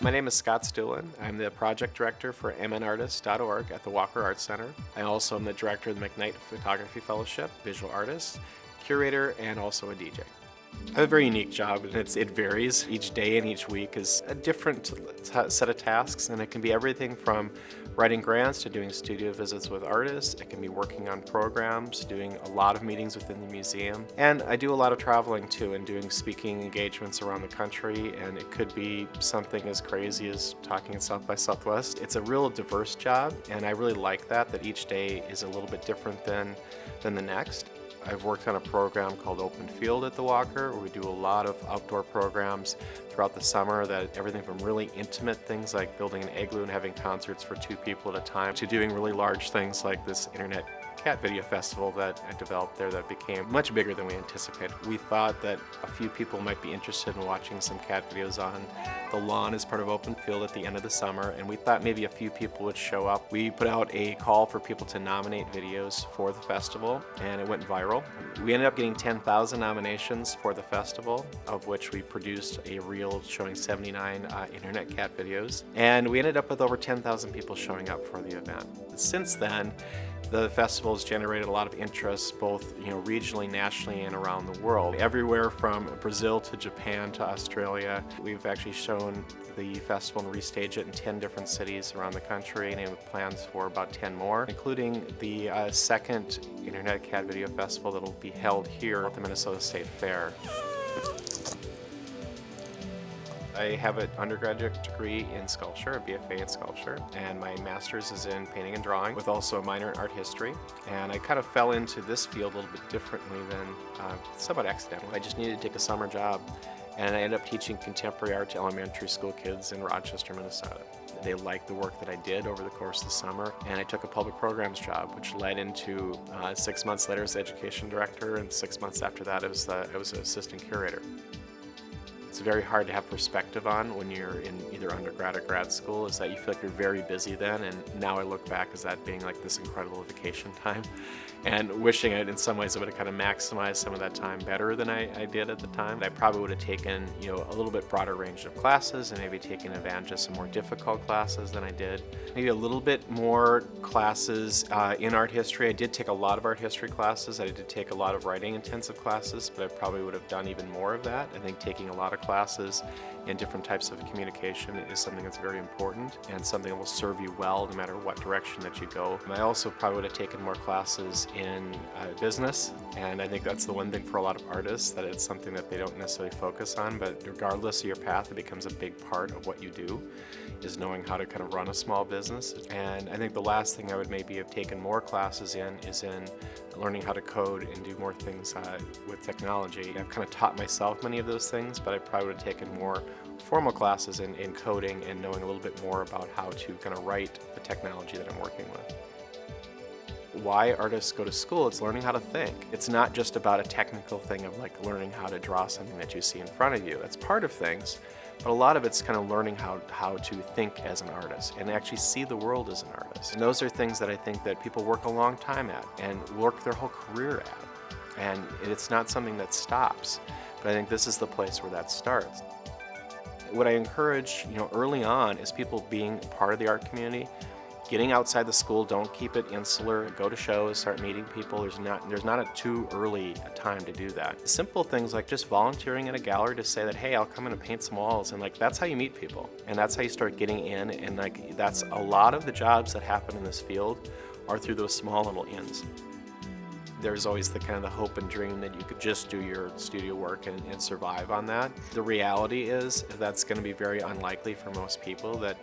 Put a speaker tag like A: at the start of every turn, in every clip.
A: My name is Scott Stulen. I'm the project director for mnartist.org at the Walker Arts Center. I also am the director of the McKnight Photography Fellowship, visual artist, curator, and also a DJ. I have a very unique job, and it varies. Each day and each week is a different set of tasks, and it can be everything from writing grants to doing studio visits with artists. It can be working on programs, doing a lot of meetings within the museum, and I do a lot of traveling too and doing speaking engagements around the country, and it could be something as crazy as talking at South by Southwest. It's a real diverse job, and I really like that each day is a little bit different than the next. I've worked on a program called Open Field at the Walker, where we do a lot of outdoor programs throughout the summer, that everything from really intimate things like building an igloo and having concerts for 2 people at a time, to doing really large things like this internet cat video festival that I developed there that became much bigger than we anticipated. We thought that a few people might be interested in watching some cat videos on the lawn as part of Open Field at the end of the summer, and we thought maybe a few people would show up. We put out a call for people to nominate videos for the festival, and it went viral. We ended up getting 10,000 nominations for the festival, of which we produced a reel showing 79 internet cat videos, and we ended up with over 10,000 people showing up for the event. Since then, the festival has generated a lot of interest, both regionally, nationally, and around the world. Everywhere from Brazil to Japan to Australia. We've actually shown the festival and restaged it in 10 different cities around the country, and we have plans for about 10 more, including the second Internet Cat Video Festival that will be held here at the Minnesota State Fair. I have an undergraduate degree in sculpture, a BFA in sculpture, and my master's is in painting and drawing, with also a minor in art history. And I kind of fell into this field a little bit differently than somewhat accidentally. I just needed to take a summer job, and I ended up teaching contemporary art to elementary school kids in Rochester, Minnesota. They liked the work that I did over the course of the summer, and I took a public programs job, which led into 6 months later as education director, and 6 months after that I was an assistant curator. It's very hard to have perspective on when you're in either undergrad or grad school, is that you feel like you're very busy then, and now I look back as that being like this incredible vacation time, and wishing it in some ways I would have kind of maximized some of that time better than I did at the time. I probably would have taken a little bit broader range of classes and maybe taken advantage of some more difficult classes than I did. Maybe a little bit more classes in art history. I did take a lot of art history classes. I did take a lot of writing intensive classes, but I probably would have done even more of that. I think taking a lot of classes in different types of communication is something that's very important and something that will serve you well no matter what direction that you go. I also probably would have taken more classes in business, and I think that's the one thing for a lot of artists, that it's something that they don't necessarily focus on, but regardless of your path, it becomes a big part of what you do, is knowing how to kind of run a small business. And I think the last thing I would maybe have taken more classes in is in learning how to code and do more things with technology. I've kind of taught myself many of those things, but I probably would have taken more formal classes in coding and knowing a little bit more about how to kind of write the technology that I'm working with. Why artists go to school, it's learning how to think. It's not just about a technical thing of like learning how to draw something that you see in front of you. That's part of things, but a lot of it's kind of learning how to think as an artist and actually see the world as an artist. And those are things that I think that people work a long time at and work their whole career at. And it's not something that stops, but I think this is the place where that starts. What I encourage, early on is people being part of the art community, getting outside the school. Don't keep it insular. Go to shows, start meeting people. There's not a too early a time to do that. Simple things like just volunteering in a gallery to say that, hey, I'll come in and paint some walls, and that's how you meet people, and that's how you start getting in. And that's a lot of the jobs that happen in this field are through those small little ins. There's always the kind of the hope and dream that you could just do your studio work and survive on that. The reality is that's going to be very unlikely for most people, that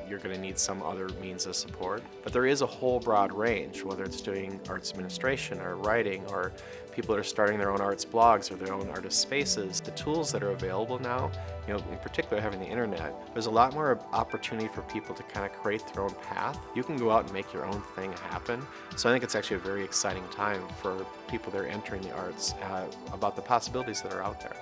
A: you're going to need some other means of support. But there is a whole broad range, whether it's doing arts administration or writing, or people that are starting their own arts blogs or their own artist spaces. The tools that are available now, in particular having the internet, there's a lot more opportunity for people to kind of create their own path. You can go out and make your own thing happen. So I think it's actually a very exciting time for people that are entering the arts about the possibilities that are out there.